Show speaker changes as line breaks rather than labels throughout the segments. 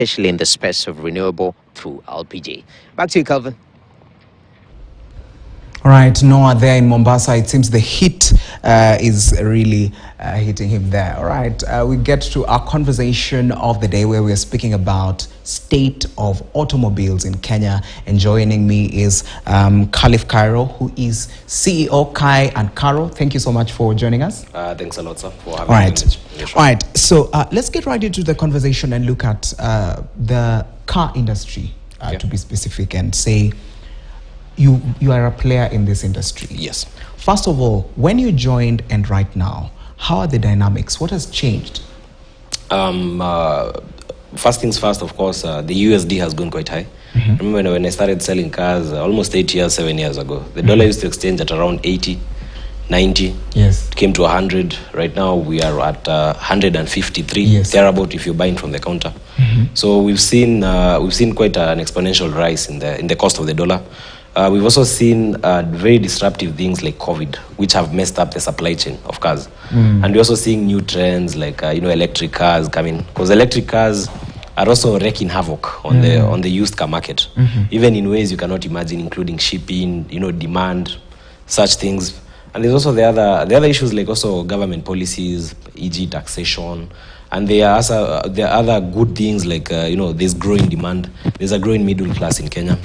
especially in the space of renewable through LPG. Back to you, Calvin.
All right, Noah, there in Mombasa, it seems the heat is really hitting him there. All right, we get to our conversation of the day where we are speaking about state of automobiles in Kenya. And joining me is Khalif Kairo, who is CEO Kai and Karo. Thank you so much for joining us.
Thanks a lot, sir, for having me.
All right, so let's get right into the conversation and look at the car industry, to be specific, and say, you are a player in this industry.
Yes.
First of all, when you joined and right now, how are the dynamics? What has changed?
First things first, of course, the USD has gone quite high. Remember when I started selling cars almost 7 years ago, the dollar used to exchange at around 80, 90.
Yes.
It came to 100. Right now we are at 153.
Yes.
Thereabout if you're buying from the counter. So we've seen quite an exponential rise in the cost of the dollar. We've also seen very disruptive things like COVID, which have messed up the supply chain of cars. And we're also seeing new trends like electric cars coming, because electric cars are also wreaking havoc on the used car market, even in ways you cannot imagine, including shipping, demand, such things. And there's also the other issues like also government policies, e.g. taxation. And there are other good things like there's growing demand. There's a growing middle class in Kenya.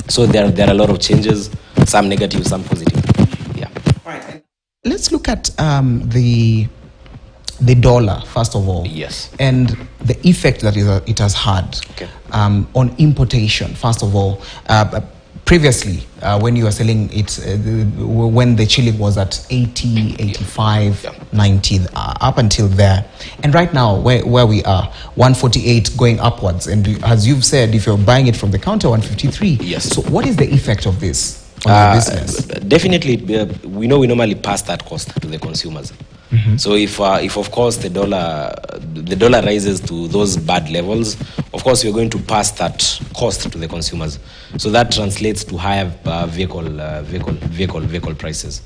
So there are a lot of changes, some negative, some positive. Yeah.
Right. Let's look at the dollar first of all.
Yes.
And the effect that it has had on importation. First of all, previously when you were selling it, when the shilling was at 80, 85, 90, up until there, and right now where we are, 148 going upwards, and as you've said, if you're buying it from the counter, 153.
Yes.
So what is the effect of this on your business?
Definitely, we normally pass that cost to the consumers. So if of course the dollar rises to those bad levels, of course we're going to pass that cost to the consumers. So that translates to higher vehicle prices.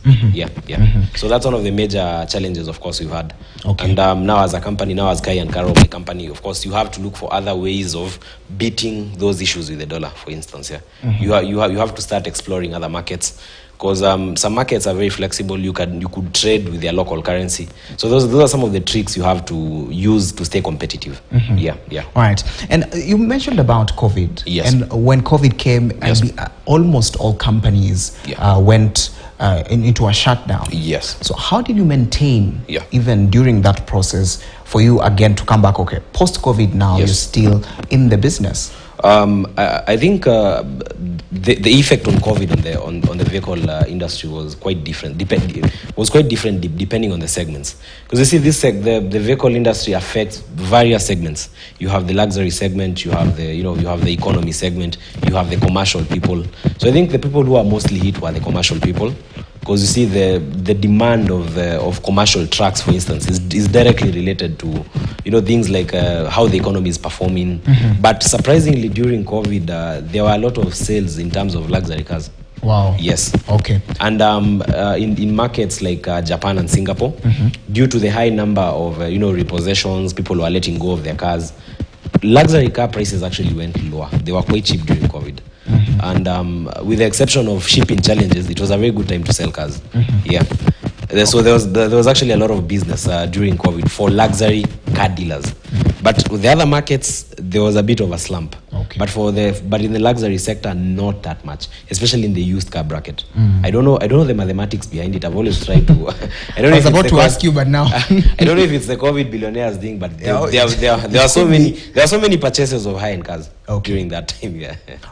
So that's one of the major challenges, of course, we've had. And now as a company, now as Kai and Karo, my company, of course, you have to look for other ways of beating those issues with the dollar. For instance, you have to start exploring other markets. Because some markets are very flexible. You could trade with their local currency. So those are some of the tricks you have to use to stay competitive. All
right. And you mentioned about COVID.
Yes.
And when COVID came, almost all companies went into a shutdown.
Yes.
So how did you maintain, even during that process, for you again to come back? Okay, post-COVID now, you're still in the business.
I think the effect on COVID on the vehicle industry was quite different. Depending on the segments. Because you see, the vehicle industry affects various segments. You have the luxury segment, you have the economy segment, you have the commercial people. So I think the people who are mostly hit were the commercial people. Because you see, the demand of commercial trucks, for instance, is directly related to things like how the economy is performing. But surprisingly, during COVID, there were a lot of sales in terms of luxury cars.
Wow.
Yes.
Okay.
And in markets like Japan and Singapore, due to the high number of repossessions, people who are letting go of their cars, luxury car prices actually went lower. They were quite cheap during COVID. And with the exception of shipping challenges, it was a very good time to sell cars. So there was actually a lot of business during COVID for luxury car dealers. But with the other markets, there was a bit of a slump. But in the luxury sector, not that much, especially in the used car bracket. I don't know the mathematics behind it. I've always tried to. I
was about to ask you, but now
I don't know if it's the COVID billionaires thing, but there are so many purchases of high-end cars during that time.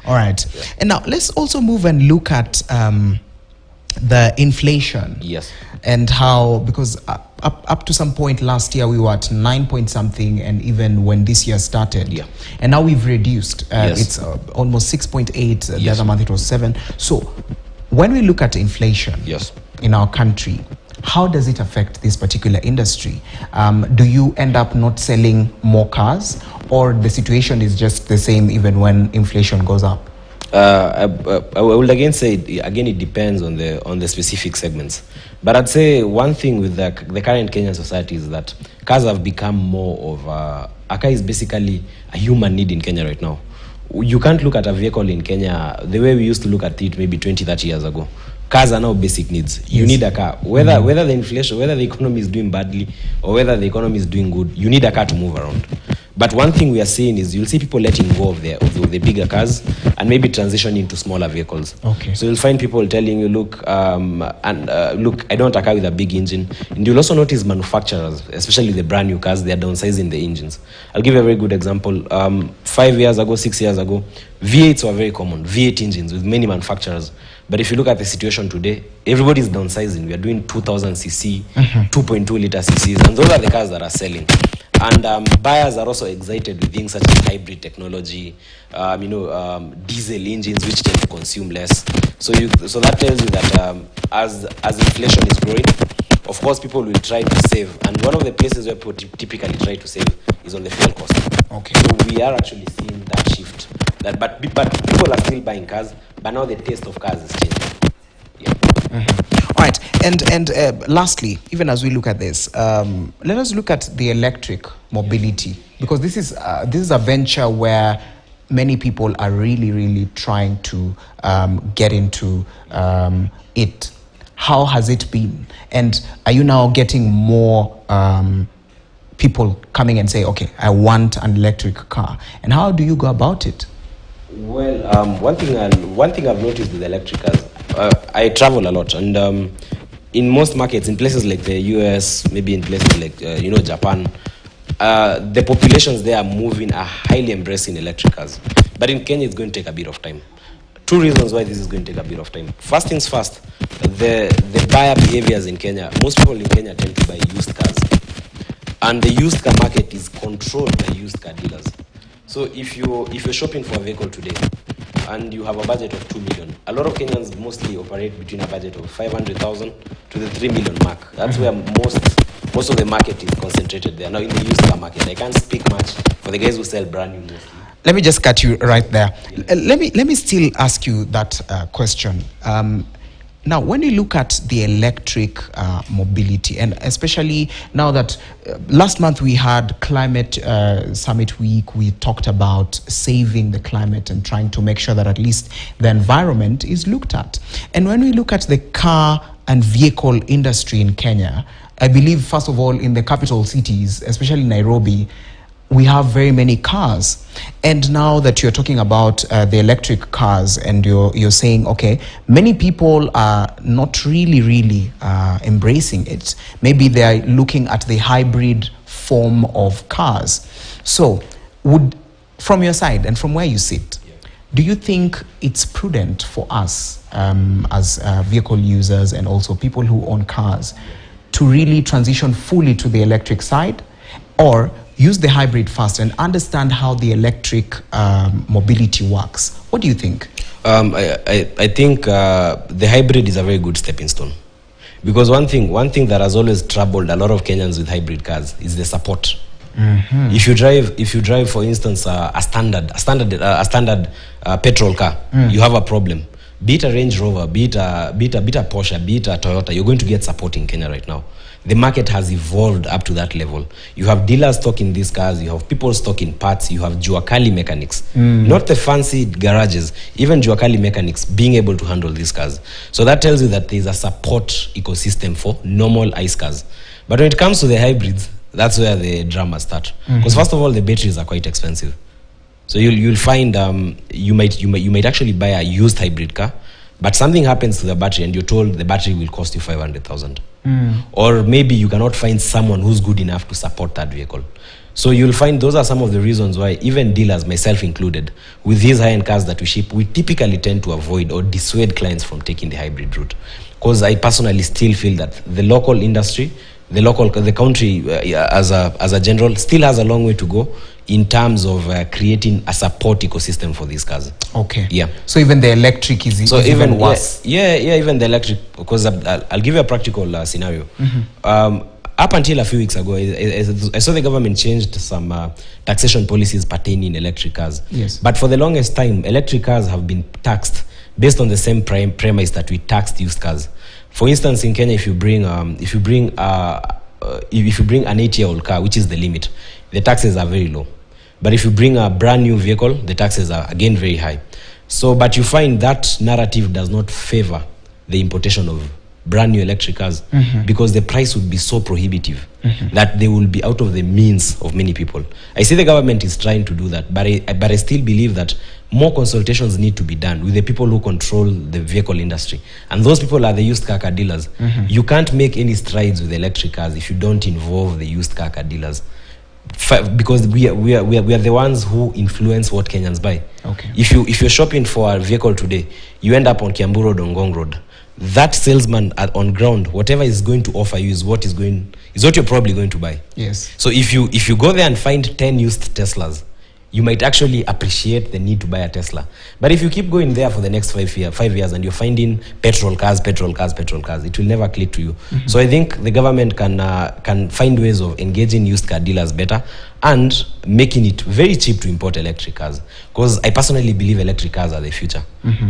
All right. And now let's also move and look at the inflation.
Yes.
And how, because up to some point last year we were at 9 point something, and even when this year started, and now we've reduced. It's almost 6.8. The other month it was 7. So when we look at inflation in our country, how does it affect this particular industry? Do you end up not selling more cars, or the situation is just the same even when inflation goes up?
I would again say it depends on the specific segments. But I'd say one thing with the current Kenyan society is that cars have become more of a car is basically a human need in Kenya right now. You can't look at a vehicle in Kenya the way we used to look at it maybe 20, 30 years ago. Cars are now basic needs. Yes. You need a car. Whether the inflation, whether the economy is doing badly or whether the economy is doing good, you need a car to move around. But one thing we are seeing is you'll see people letting go of the bigger cars and maybe transitioning into smaller vehicles.
Okay.
So you'll find people telling you, look, look, I don't want a car with a big engine. And you'll also notice manufacturers, especially the brand new cars, they are downsizing the engines. I'll give you a very good example. 5 years ago, 6 years ago, V8s were very common, V8 engines with many manufacturers. But if you look at the situation today, everybody's downsizing. We are doing 2,000 cc, 2.2 liter cc's, and those are the cars that are selling. And buyers are also excited with things such as hybrid technology, diesel engines which tend to consume less. So that tells you that as inflation is growing, of course people will try to save. And one of the places where people typically try to save is on the fuel cost.
Okay.
So we are actually seeing that shift. But people are still buying cars, but now the taste of cars is changing. Yeah.
All right, and lastly, even as we look at this, let us look at the electric mobility, because this is a venture where many people are really trying to get into it. How has it been, and are you now getting more people coming and say, okay, I want an electric car, and how do you go about it?
Well, one thing I've noticed with electric cars, I travel a lot, and in most markets, in places like the US, maybe in places like Japan, the populations there are highly embracing electric cars. But in Kenya, it's going to take a bit of time. Two reasons why this is going to take a bit of time. First things first, the buyer behaviors in Kenya. Most people in Kenya tend to buy used cars, and the used car market is controlled by used car dealers. So if you're shopping for a vehicle today and you have a budget of 2 million, a lot of Kenyans mostly operate between a budget of 500,000 to the 3 million mark. That's where most of the market is concentrated there. Now in the used car market, I can't speak much for the guys who sell brand new mostly.
Let me just cut you right there. Yeah. Let me still ask you that question. Now, when you look at the electric mobility, and especially now that last month we had Climate Summit Week, we talked about saving the climate and trying to make sure that at least the environment is looked at. And when we look at the car and vehicle industry in Kenya, I believe, first of all, in the capital cities, especially Nairobi, we have very many cars. And now that you're talking about the electric cars, and you're saying, okay, many people are not really embracing it. Maybe they're looking at the hybrid form of cars. So from your side and from where you sit, do you think it's prudent for us as vehicle users and also people who own cars to really transition fully to the electric side, or use the hybrid first and understand how the electric mobility works? What do you think?
I think the hybrid is a very good stepping stone, because one thing that has always troubled a lot of Kenyans with hybrid cars is the support. If you drive, for instance, a standard petrol car, you have a problem. Be it a Range Rover, be it a Porsche, be it a Toyota, you're going to get support in Kenya right now. The market has evolved up to that level. You have dealers stocking these cars, you have people stocking parts, you have Juakali mechanics. Not the fancy garages, even Juakali mechanics being able to handle these cars. So that tells you that there's a support ecosystem for normal ICE cars. But when it comes to the hybrids, that's where the drama starts. Because first of all, the batteries are quite expensive. So you'll find you might actually buy a used hybrid car, but something happens to the battery and you're told the battery will cost you 500,000. Or maybe you cannot find someone who's good enough to support that vehicle. So you'll find those are some of the reasons why even dealers, myself included, with these high-end cars that we ship, we typically tend to avoid or dissuade clients from taking the hybrid route. Because I personally still feel that the local industry, the country as a general still has a long way to go in terms of creating a support ecosystem for these cars.
Okay.
Yeah.
So even the electric is even worse.
Yeah, even the electric, because I'll give you a practical scenario. Up until a few weeks ago, I saw the government changed some taxation policies pertaining electric cars.
Yes.
But for the longest time, electric cars have been taxed based on the same premise that we taxed used cars. For instance, in Kenya, if you bring an 8-year-old car, which is the limit, the taxes are very low. But if you bring a brand new vehicle, the taxes are again very high. So, but you find that narrative does not favor the importation of brand new electric cars because the price would be so prohibitive that they will be out of the means of many people. I see the government is trying to do that, but I still believe that more consultations need to be done with the people who control the vehicle industry. And those people are the used car dealers. You can't make any strides with electric cars if you don't involve the used car dealers. Because we are the ones who influence what Kenyans buy.
Okay.
If you're shopping for a vehicle today, you end up on Kiambu Road, on Ngong Road. That salesman on ground, whatever is going to offer you is what you're probably going to buy.
Yes.
So if you go there and find 10 used Teslas, you might actually appreciate the need to buy a Tesla. But if you keep going there for the next 5 years and you're finding petrol cars, it will never click to you. So I think the government can find ways of engaging used car dealers better and making it very cheap to import electric cars. Because I personally believe electric cars are the future.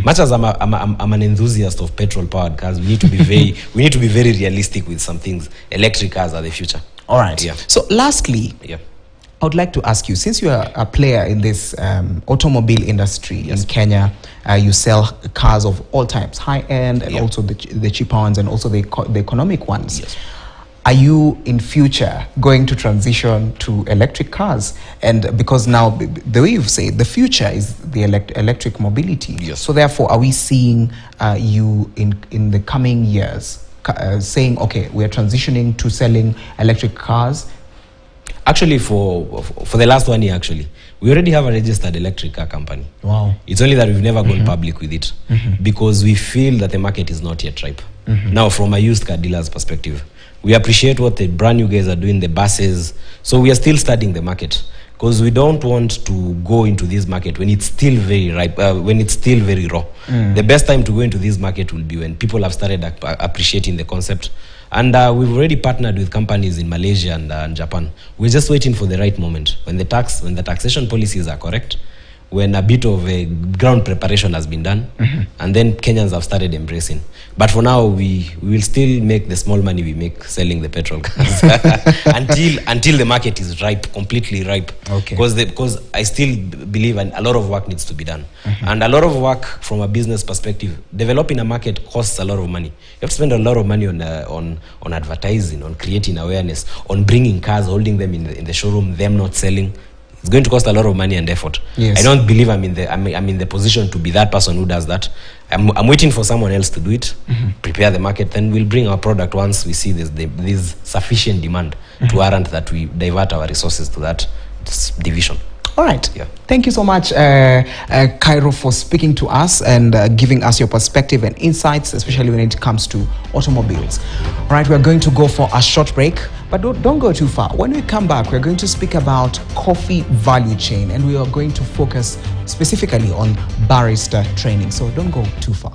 Much as I'm an enthusiast of petrol-powered cars, we need to be very realistic with some things. Electric cars are the future.
All right.
Yeah.
So lastly, I would like to ask you, since you are a player in this automobile industry in Kenya, you sell cars of all types, high-end and also the cheaper ones and also the economic ones.
Yes.
Are you in future going to transition to electric cars? And because now, the way you've said, the future is the electric mobility.
Yes.
So therefore, are we seeing you in the coming years saying, okay, we are transitioning to selling electric cars?
Actually, for the last 1 year, actually, we already have a registered electric car company.
Wow.
It's only that we've never gone public with it because we feel that the market is not yet ripe. Now, from a used car dealer's perspective, we appreciate what the brand new guys are doing, the buses. So we are still studying the market because we don't want to go into this market when it's still very ripe, when it's still very raw. The best time to go into this market will be when people have started appreciating the concept. And we've already partnered with companies in Malaysia and Japan. We're just waiting for the right moment when the taxation policies are correct, when a bit of a ground preparation has been done, and then Kenyans have started embracing. But for now, we will still make the small money we make selling the petrol cars until the market is ripe, completely ripe.
Okay.
Because I still believe a lot of work needs to be done. And a lot of work from a business perspective, developing a market costs a lot of money. You have to spend a lot of money on advertising, on creating awareness, on bringing cars, holding them in the showroom, them not selling. It's going to cost a lot of money and effort.
Yes.
I don't believe I'm in the position to be that person who does that. I'm waiting for someone else to do it, prepare the market, then we'll bring our product once we see there's sufficient demand to warrant that we divert our resources to that division.
All right.
Yeah.
Thank you so much, Kairo, for speaking to us and giving us your perspective and insights, especially when it comes to automobiles. All right, we're going to go for a short break, but don't go too far. When we come back, we're going to speak about coffee value chain, and we are going to focus specifically on barista training. So don't go too far.